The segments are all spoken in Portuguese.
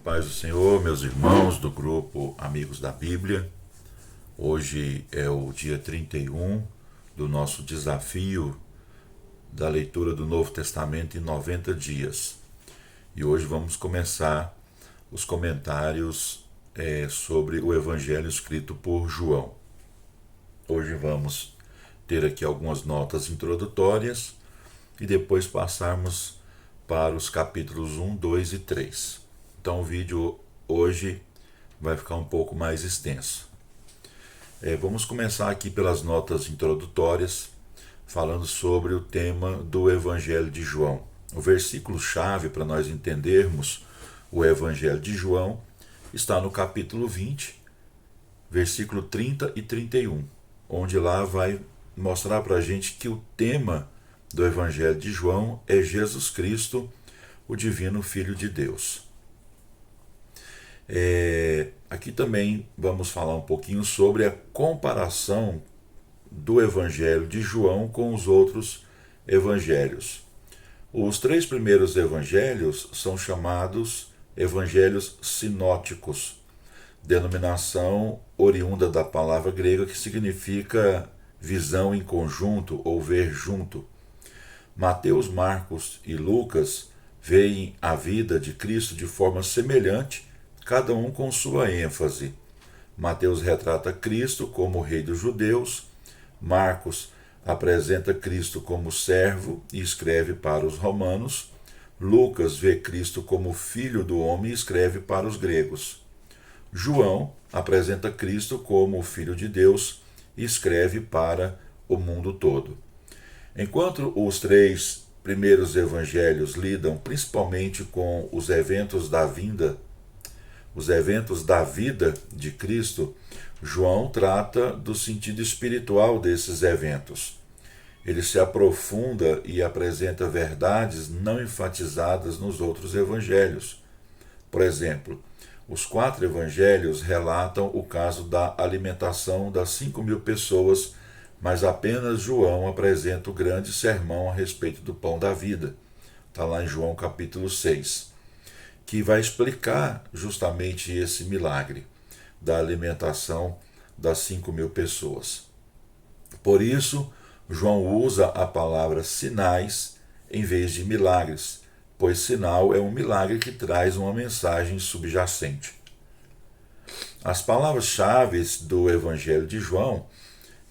Paz do Senhor, meus irmãos do grupo Amigos da Bíblia. Hoje é o dia 31 do nosso desafio da leitura do Novo Testamento em 90 dias. E hoje vamos começar os comentários sobre o Evangelho escrito por João. Hoje vamos ter aqui algumas notas introdutórias e depois passarmos para os capítulos 1, 2 e 3. Então o vídeo hoje vai ficar um pouco mais extenso. Vamos começar aqui pelas notas introdutórias, falando sobre o tema do Evangelho de João. O versículo-chave para nós entendermos o Evangelho de João está no capítulo 20, versículo 30 e 31, onde lá vai mostrar para a gente que o tema do Evangelho de João é Jesus Cristo, o Divino Filho de Deus. Aqui também vamos falar um pouquinho sobre a comparação do Evangelho de João com os outros evangelhos. Os 3 primeiros evangelhos são chamados evangelhos sinóticos, denominação oriunda da palavra grega que significa visão em conjunto ou ver junto. Mateus, Marcos e Lucas veem a vida de Cristo de forma semelhante, cada um com sua ênfase. Mateus retrata Cristo como rei dos judeus, Marcos apresenta Cristo como servo e escreve para os romanos, Lucas vê Cristo como filho do homem e escreve para os gregos. João apresenta Cristo como filho de Deus e escreve para o mundo todo. Enquanto os 3 primeiros evangelhos lidam principalmente com os eventos da vida de Cristo, João trata do sentido espiritual desses eventos. Ele se aprofunda e apresenta verdades não enfatizadas nos outros evangelhos. Por exemplo, os 4 evangelhos relatam o caso da alimentação das 5.000 pessoas, mas apenas João apresenta o grande sermão a respeito do pão da vida. Está lá em João capítulo 6. Que vai explicar justamente esse milagre da alimentação das 5.000 pessoas. Por isso, João usa a palavra sinais em vez de milagres, pois sinal é um milagre que traz uma mensagem subjacente. As palavras-chave do Evangelho de João,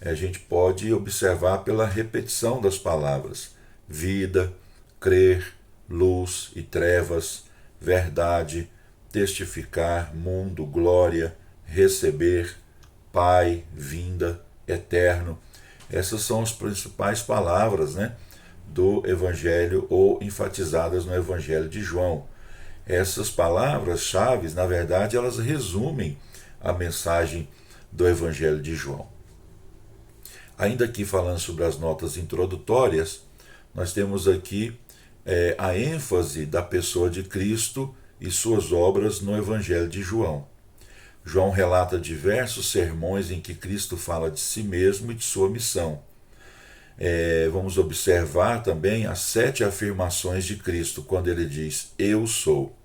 a gente pode observar pela repetição das palavras: vida, crer, luz e trevas, verdade, testificar, mundo, glória, receber, Pai, vinda, eterno. Essas são as principais palavras, do Evangelho ou enfatizadas no Evangelho de João. Essas palavras-chave, na verdade, elas resumem a mensagem do Evangelho de João. Ainda aqui falando sobre as notas introdutórias, nós temos aqui a ênfase da pessoa de Cristo e suas obras no Evangelho de João. João relata diversos sermões em que Cristo fala de si mesmo e de sua missão. Vamos observar também as 7 afirmações de Cristo, quando ele diz, eu sou.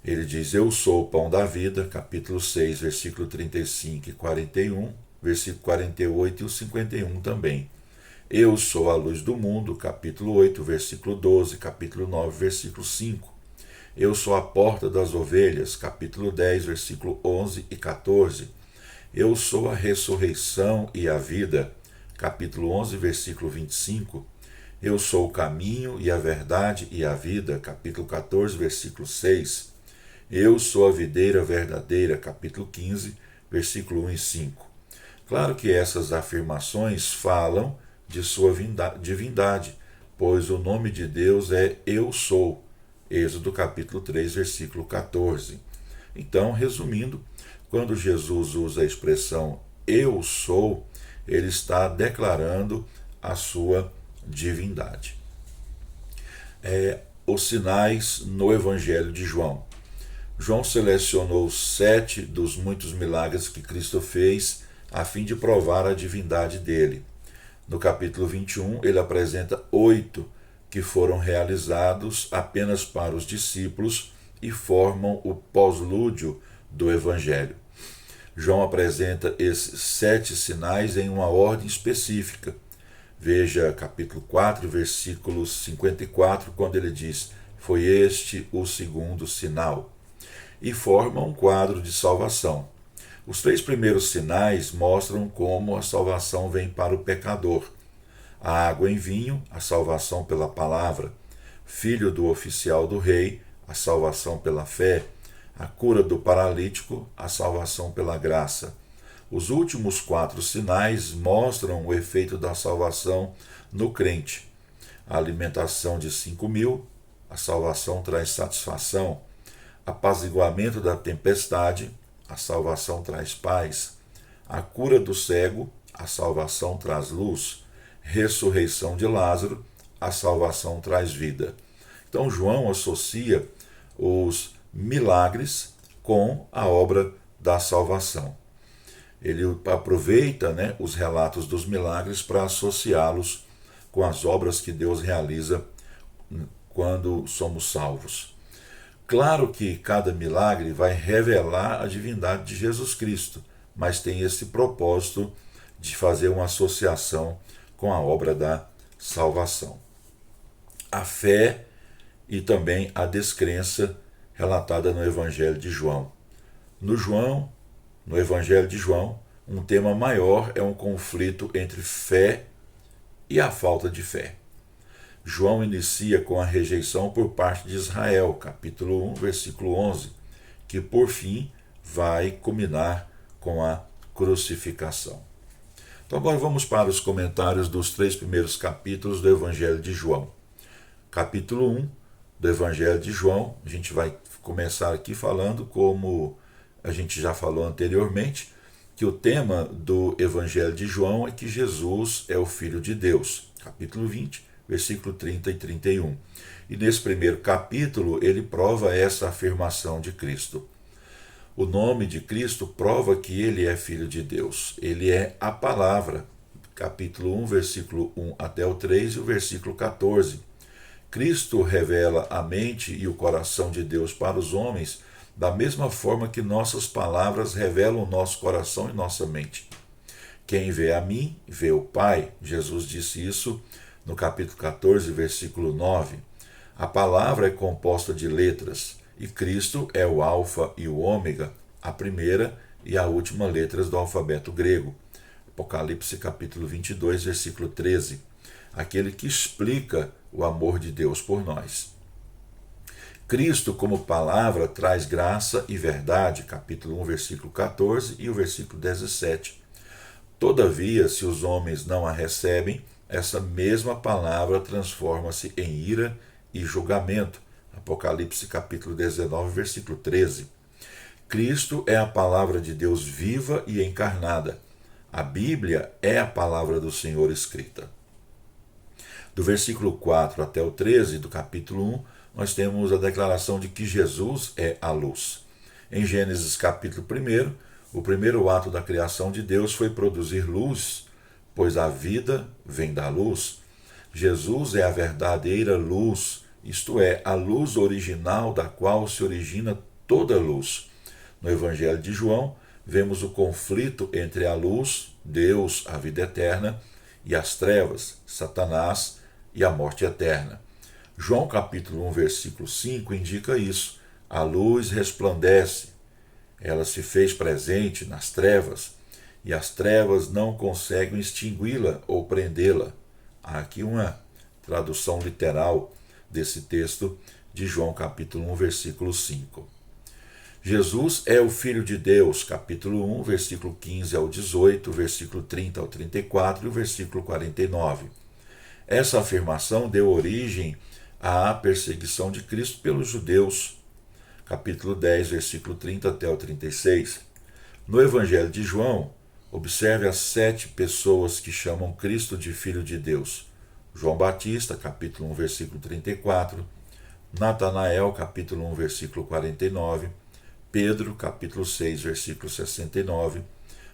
Ele diz, eu sou o pão da vida, capítulo 6, versículo 35 e 41, versículo 48 e o 51 também. Eu sou a luz do mundo, capítulo 8, versículo 12, capítulo 9, versículo 5. Eu sou a porta das ovelhas, capítulo 10, versículo 11 e 14. Eu sou a ressurreição e a vida, capítulo 11, versículo 25. Eu sou o caminho e a verdade e a vida, capítulo 14, versículo 6. Eu sou a videira verdadeira, capítulo 15, versículo 1 e 5. Claro que essas afirmações falam de sua divindade, pois o nome de Deus é Eu Sou, Êxodo capítulo 3, versículo 14. Então, resumindo, quando Jesus usa a expressão Eu Sou, ele está declarando a sua divindade. Os sinais no Evangelho de João. João selecionou 7 dos muitos milagres que Cristo fez a fim de provar a divindade dele. No capítulo 21, ele apresenta 8 que foram realizados apenas para os discípulos e formam o pós-lúdio do Evangelho. João apresenta esses 7 sinais em uma ordem específica. Veja capítulo 4, versículo 54, quando ele diz: foi este o segundo sinal. E forma um quadro de salvação. Os 3 primeiros sinais mostram como a salvação vem para o pecador. A água em vinho, a salvação pela palavra. Filho do oficial do rei, a salvação pela fé. A cura do paralítico, a salvação pela graça. Os últimos 4 sinais mostram o efeito da salvação no crente. A alimentação de 5.000, a salvação traz satisfação. Apaziguamento da tempestade, a salvação traz paz. A cura do cego, a salvação traz luz. Ressurreição de Lázaro, a salvação traz vida. Então João associa os milagres com a obra da salvação. Ele aproveita, os relatos dos milagres para associá-los com as obras que Deus realiza quando somos salvos. Claro que cada milagre vai revelar a divindade de Jesus Cristo, mas tem esse propósito de fazer uma associação com a obra da salvação. A fé e também a descrença relatada no Evangelho de João. No Evangelho de João, um tema maior é um conflito entre fé e a falta de fé. João inicia com a rejeição por parte de Israel, capítulo 1, versículo 11, que por fim vai culminar com a crucificação. Então agora vamos para os comentários dos 3 primeiros capítulos do Evangelho de João. Capítulo 1 do Evangelho de João, a gente vai começar aqui falando, como a gente já falou anteriormente, que o tema do Evangelho de João é que Jesus é o Filho de Deus. Capítulo 20, versículo 30 e 31. E nesse primeiro capítulo ele prova essa afirmação de Cristo. O nome de Cristo prova que ele é Filho de Deus. Ele é a palavra. Capítulo 1, versículo 1 até o 3 e o versículo 14. Cristo revela a mente e o coração de Deus para os homens, da mesma forma que nossas palavras revelam o nosso coração e nossa mente. Quem vê a mim, vê o Pai. Jesus disse isso no capítulo 14, versículo 9. A palavra é composta de letras, e Cristo é o alfa e o ômega, a primeira e a última letras do alfabeto grego. Apocalipse capítulo 22, versículo 13. Aquele que explica o amor de Deus por nós. Cristo, como palavra, traz graça e verdade, capítulo 1, versículo 14 e o versículo 17. Todavia, se os homens não a recebem, essa mesma palavra transforma-se em ira e julgamento. Apocalipse capítulo 19, versículo 13. Cristo é a palavra de Deus viva e encarnada. A Bíblia é a palavra do Senhor escrita. Do versículo 4 até o 13 do capítulo 1, nós temos a declaração de que Jesus é a luz. Em Gênesis capítulo 1, o primeiro ato da criação de Deus foi produzir luz, pois a vida vem da luz. Jesus é a verdadeira luz, isto é, a luz original da qual se origina toda luz. No Evangelho de João, vemos o conflito entre a luz, Deus, a vida eterna, e as trevas, Satanás e a morte eterna. João capítulo 1, versículo 5 indica isso. A luz resplandece, ela se fez presente nas trevas, e as trevas não conseguem extingui-la ou prendê-la. Há aqui uma tradução literal desse texto de João capítulo 1, versículo 5. Jesus é o Filho de Deus, capítulo 1, versículo 15 ao 18, versículo 30 ao 34 e o versículo 49. Essa afirmação deu origem à perseguição de Cristo pelos judeus, capítulo 10, versículo 30 até o 36. No Evangelho de João, observe as 7 pessoas que chamam Cristo de Filho de Deus. João Batista, capítulo 1, versículo 34, Natanael, capítulo 1, versículo 49, Pedro, capítulo 6, versículo 69,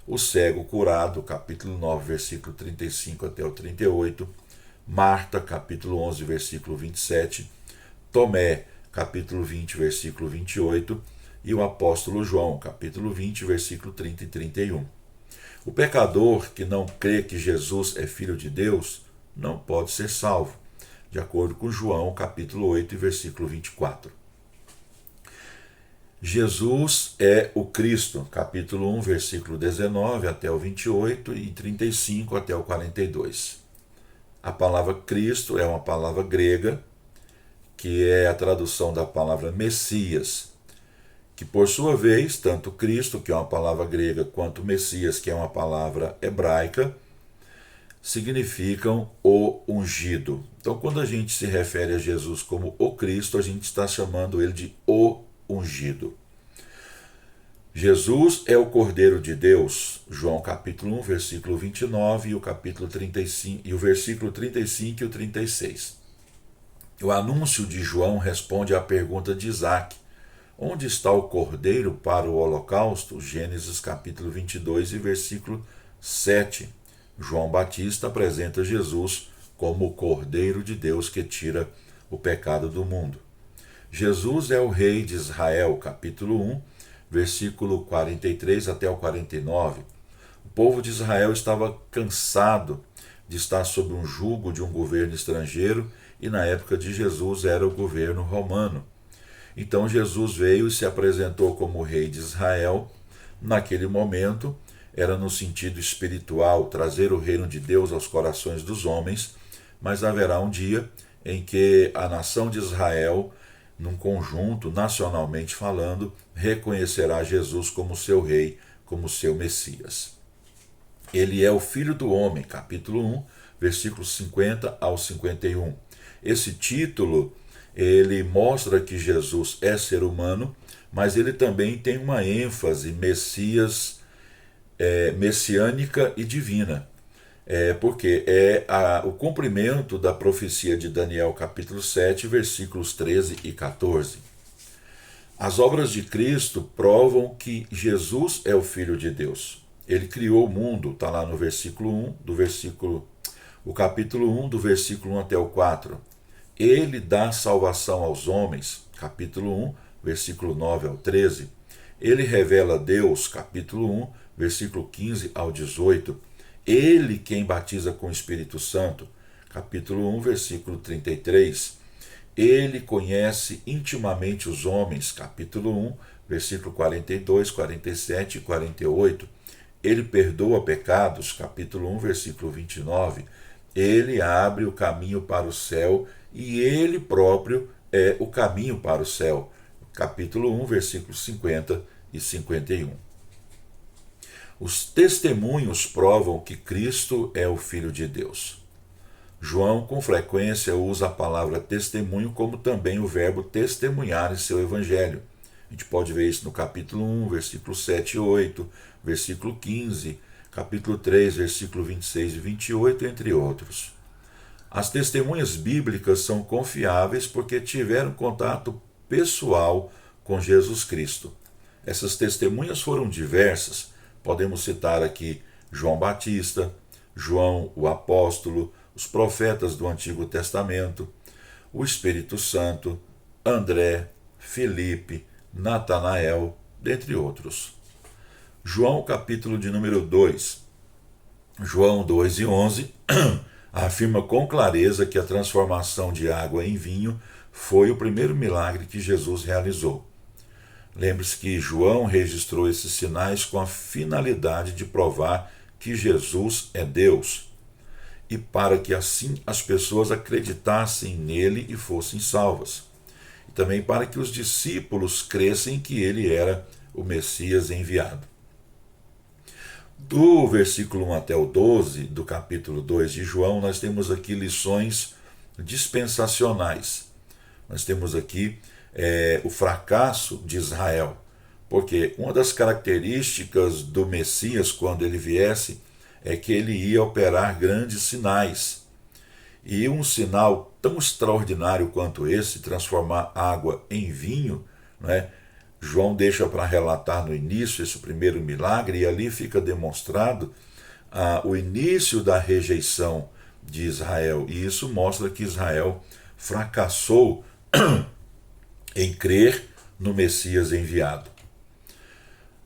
o cego curado, capítulo 9, versículo 35 até o 38, Marta, capítulo 11, versículo 27, Tomé, capítulo 20, versículo 28, e o apóstolo João, capítulo 20, versículo 30 e 31. O pecador que não crê que Jesus é Filho de Deus não pode ser salvo, de acordo com João, capítulo 8, versículo 24. Jesus é o Cristo, capítulo 1, versículo 19 até o 28 e 35 até o 42. A palavra Cristo é uma palavra grega, que é a tradução da palavra Messias, que por sua vez, tanto Cristo, que é uma palavra grega, quanto Messias, que é uma palavra hebraica, significam o ungido. Então, quando a gente se refere a Jesus como o Cristo, a gente está chamando ele de o ungido. Jesus é o Cordeiro de Deus, João capítulo 1, versículo 29 e o capítulo 35, e o versículo 35 e o 36. O anúncio de João responde à pergunta de Isaac: onde está o Cordeiro para o holocausto? Gênesis capítulo 22 e versículo 7. João Batista apresenta Jesus como o Cordeiro de Deus que tira o pecado do mundo. Jesus é o Rei de Israel, capítulo 1, versículo 43 até o 49. O povo de Israel estava cansado de estar sob um jugo de um governo estrangeiro e na época de Jesus era o governo romano. Então Jesus veio e se apresentou como Rei de Israel. Naquele momento, era no sentido espiritual, trazer o reino de Deus aos corações dos homens, mas haverá um dia em que a nação de Israel, num conjunto, nacionalmente falando, reconhecerá Jesus como seu rei, como seu Messias. Ele é o Filho do Homem, capítulo 1, versículos 50 ao 51. Esse título, ele mostra que Jesus é ser humano, mas ele também tem uma ênfase messiânica e divina. Porque é o cumprimento da profecia de Daniel capítulo 7, versículos 13 e 14. As obras de Cristo provam que Jesus é o Filho de Deus. Ele criou o mundo, está lá no o capítulo 1, do versículo 1 até o 4. Ele dá salvação aos homens, capítulo 1, versículo 9 ao 13. Ele revela Deus, capítulo 1, versículo 15 ao 18. Ele quem batiza com o Espírito Santo, capítulo 1, versículo 33. Ele conhece intimamente os homens, capítulo 1, versículo 42, 47 e 48. Ele perdoa pecados, capítulo 1, versículo 29. Ele abre o caminho para o céu e ele próprio é o caminho para o céu, capítulo 1, versículos 50 e 51. Os testemunhos provam que Cristo é o Filho de Deus. João, com frequência, usa a palavra testemunho como também o verbo testemunhar em seu evangelho. A gente pode ver isso no capítulo 1, versículo 7 e 8, versículo 15, capítulo 3, versículo 26 e 28, entre outros. As testemunhas bíblicas são confiáveis porque tiveram contato pessoal com Jesus Cristo. Essas testemunhas foram diversas. Podemos citar aqui João Batista, João o apóstolo, os profetas do Antigo Testamento, o Espírito Santo, André, Filipe, Natanael, dentre outros. João, capítulo de número 2. João 2 e 11 afirma com clareza que a transformação de água em vinho foi o primeiro milagre que Jesus realizou. Lembre-se que João registrou esses sinais com a finalidade de provar que Jesus é Deus e para que assim as pessoas acreditassem nele e fossem salvas. E também para que os discípulos crescem que ele era o Messias enviado. Do versículo 1 até o 12 do capítulo 2 de João, nós temos aqui lições dispensacionais. Nós temos aqui o fracasso de Israel, porque uma das características do Messias, quando ele viesse, é que ele ia operar grandes sinais. E um sinal tão extraordinário quanto esse, transformar água em vinho, né? João deixa para relatar no início esse primeiro milagre, e ali fica demonstrado o início da rejeição de Israel. E isso mostra que Israel fracassou em crer no Messias enviado.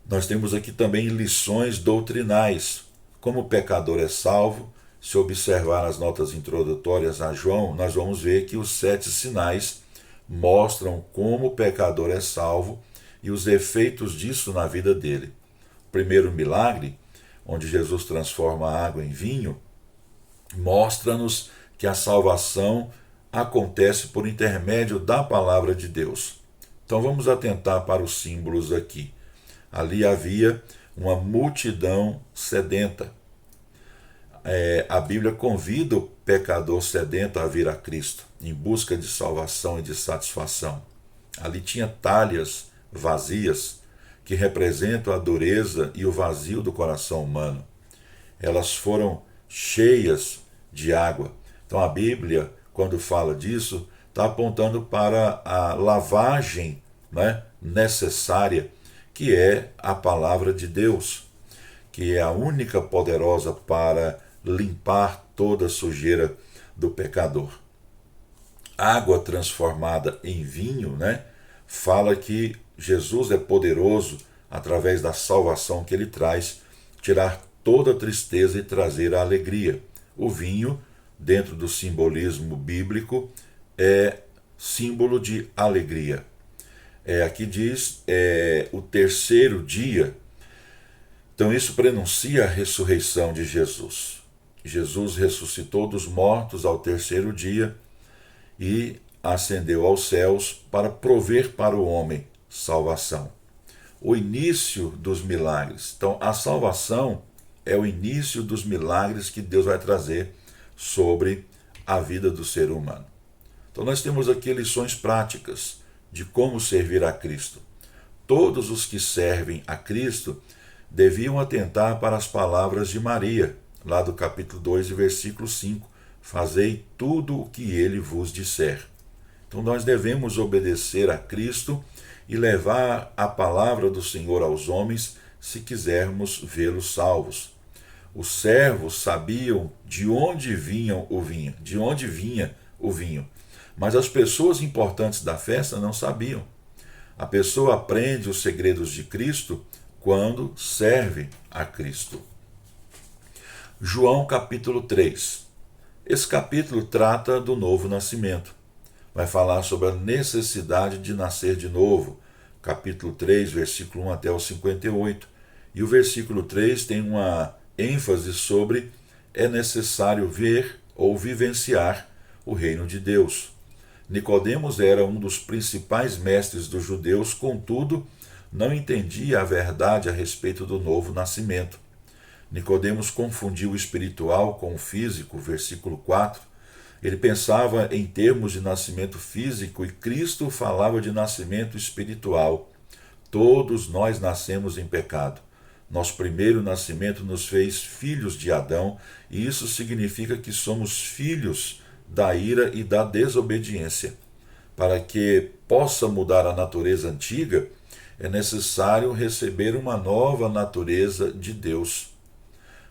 Nós temos aqui também lições doutrinais. Como o pecador é salvo, se observar as notas introdutórias a João, nós vamos ver que os 7 sinais mostram como o pecador é salvo e os efeitos disso na vida dele. O primeiro milagre, onde Jesus transforma a água em vinho, mostra-nos que a salvação acontece por intermédio da palavra de Deus. Então vamos atentar para os símbolos aqui. Ali havia uma multidão sedenta. A Bíblia convida o pecador sedento a vir a Cristo, em busca de salvação e de satisfação. Ali tinha talhas vazias, que representam a dureza e o vazio do coração humano. Elas foram cheias de água. Então a Bíblia, quando fala disso, está apontando para a lavagem, né, necessária, que é a palavra de Deus, que é a única poderosa para limpar toda a sujeira do pecador. Água transformada em vinho, né, fala que Jesus é poderoso, através da salvação que ele traz, tirar toda a tristeza e trazer a alegria. O vinho, dentro do simbolismo bíblico, é símbolo de alegria. Aqui diz o terceiro dia. Então isso prenuncia a ressurreição de Jesus. Jesus ressuscitou dos mortos ao terceiro dia e ascendeu aos céus para prover para o homem salvação. O início dos milagres. Então a salvação é o início dos milagres que Deus vai trazer sobre a vida do ser humano. Então nós temos aqui lições práticas de como servir a Cristo. Todos os que servem a Cristo deviam atentar para as palavras de Maria, lá do capítulo 2, versículo 5. Fazei tudo o que ele vos disser. Então nós devemos obedecer a Cristo e levar a palavra do Senhor aos homens se quisermos vê-los salvos. Os servos sabiam de onde vinha o vinho, mas as pessoas importantes da festa não sabiam. A pessoa aprende os segredos de Cristo quando serve a Cristo. João capítulo 3. Esse capítulo trata do novo nascimento. Vai falar sobre a necessidade de nascer de novo. Capítulo 3, versículo 1 até o 58. E o versículo 3 tem uma ênfase sobre é necessário ver ou vivenciar o reino de Deus. Nicodemos era um dos principais mestres dos judeus, contudo, não entendia a verdade a respeito do novo nascimento. Nicodemos confundiu o espiritual com o físico, versículo 4. Ele pensava em termos de nascimento físico e Cristo falava de nascimento espiritual. Todos nós nascemos em pecado. Nosso primeiro nascimento nos fez filhos de Adão, e isso significa que somos filhos da ira e da desobediência. Para que possa mudar a natureza antiga, é necessário receber uma nova natureza de Deus.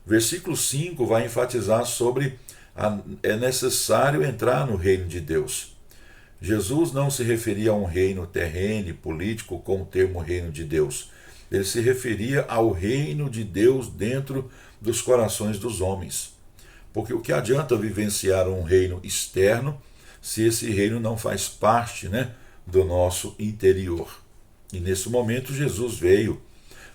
Versículo 5 vai enfatizar sobre é necessário entrar no reino de Deus. Jesus não se referia a um reino terreno e político com o termo reino de Deus. Ele se referia ao reino de Deus dentro dos corações dos homens. Porque o que adianta vivenciar um reino externo se esse reino não faz parte, do nosso interior? E nesse momento Jesus veio,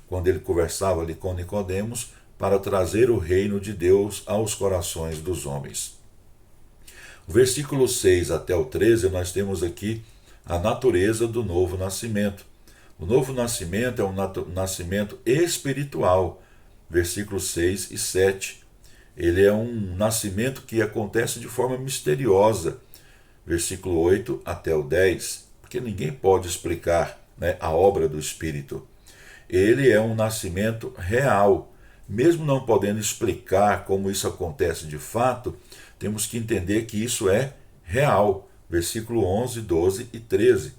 quando ele conversava ali com Nicodemos, para trazer o reino de Deus aos corações dos homens. O versículo 6 até o 13, nós temos aqui a natureza do novo nascimento. O novo nascimento é um nascimento espiritual, versículos 6 e 7. Ele é um nascimento que acontece de forma misteriosa, versículo 8 até o 10, porque ninguém pode explicar a obra do Espírito. Ele é um nascimento real. Mesmo não podendo explicar como isso acontece de fato, temos que entender que isso é real. Versículo 11, 12 e 13.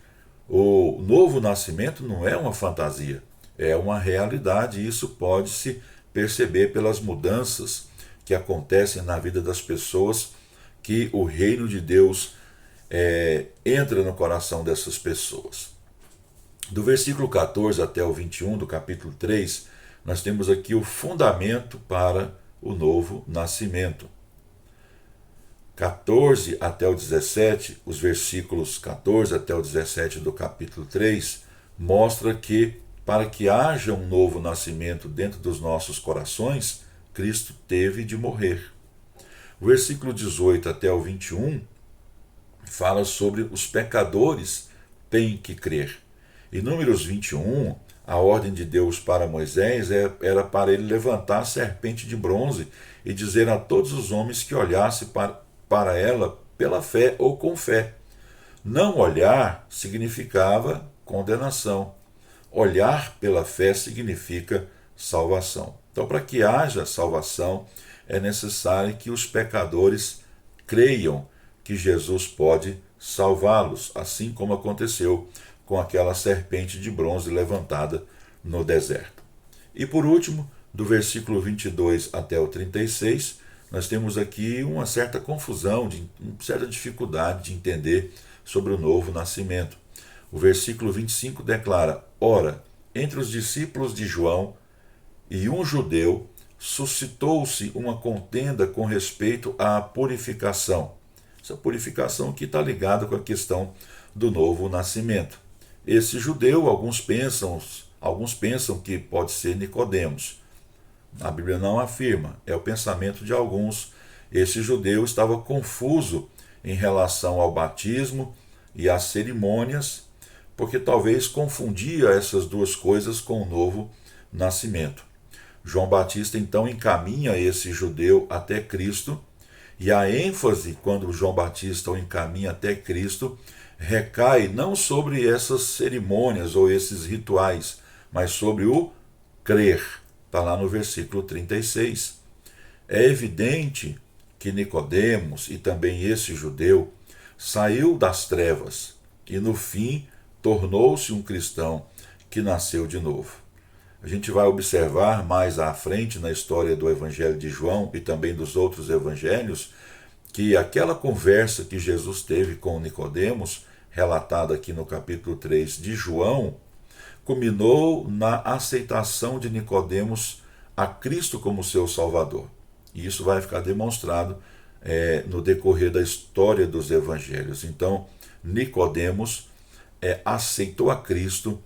O novo nascimento não é uma fantasia, é uma realidade, e isso pode-se perceber pelas mudanças que acontecem na vida das pessoas que o reino de Deus entra no coração dessas pessoas. Do versículo 14 até o 21 do capítulo 3, nós temos aqui o fundamento para o novo nascimento. 14 até o 17, os versículos 14 até o 17 do capítulo 3, mostra que para que haja um novo nascimento dentro dos nossos corações, Cristo teve de morrer. O versículo 18 até o 21 fala sobre os pecadores têm que crer. Em Números 21, a ordem de Deus para Moisés era para ele levantar a serpente de bronze e dizer a todos os homens que olhassem para ela pela fé ou com fé. Não olhar significava condenação. Olhar pela fé significa salvação. Então, para que haja salvação, é necessário que os pecadores creiam que Jesus pode salvá-los, assim como aconteceu com aquela serpente de bronze levantada no deserto. E por último, do versículo 22 até o 36, nós temos aqui uma certa confusão, uma certa dificuldade de entender sobre o novo nascimento. O versículo 25 declara: Ora, entre os discípulos de João e um judeu, suscitou-se uma contenda com respeito à purificação. Essa purificação que está ligada com a questão do novo nascimento. Esse judeu, alguns pensam que pode ser Nicodemos. A Bíblia não afirma, é o pensamento de alguns. Esse judeu estava confuso em relação ao batismo e às cerimônias, porque talvez confundia essas duas coisas com o novo nascimento. João Batista então encaminha esse judeu até Cristo, e a ênfase quando João Batista o encaminha até Cristo recai não sobre essas cerimônias ou esses rituais, mas sobre o crer. Está lá no versículo 36. É evidente que Nicodemos e também esse judeu saiu das trevas e no fim tornou-se um cristão que nasceu de novo. A gente vai observar mais à frente na história do Evangelho de João e também dos outros evangelhos que aquela conversa que Jesus teve com Nicodemos, relatada aqui no capítulo 3 de João, culminou na aceitação de Nicodemos a Cristo como seu Salvador. E isso vai ficar demonstrado no decorrer da história dos evangelhos. Então, Nicodemos aceitou a Cristo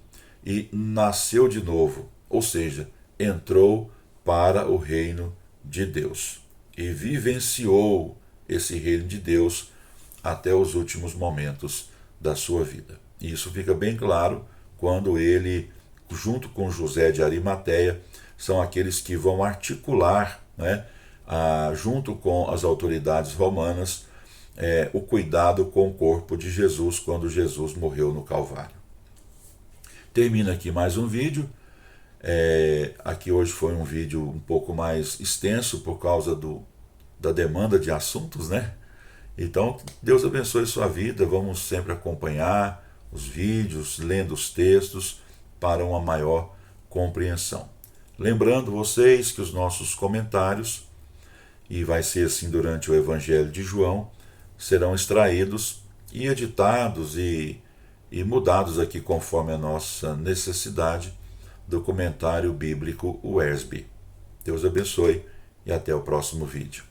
e nasceu de novo, ou seja, entrou para o reino de Deus e vivenciou esse reino de Deus até os últimos momentos da sua vida. E isso fica bem claro quando ele, junto com José de Arimateia, são aqueles que vão articular, junto com as autoridades romanas, o cuidado com o corpo de Jesus quando Jesus morreu no Calvário. Termina aqui mais um vídeo. Aqui hoje foi um vídeo um pouco mais extenso por causa da demanda de assuntos, Então, Deus abençoe sua vida. Vamos sempre acompanhar os vídeos, lendo os textos para uma maior compreensão. Lembrando vocês que os nossos comentários, e vai ser assim durante o Evangelho de João, serão extraídos e editados e mudados aqui conforme a nossa necessidade do comentário bíblico UERSB. Deus abençoe e até o próximo vídeo.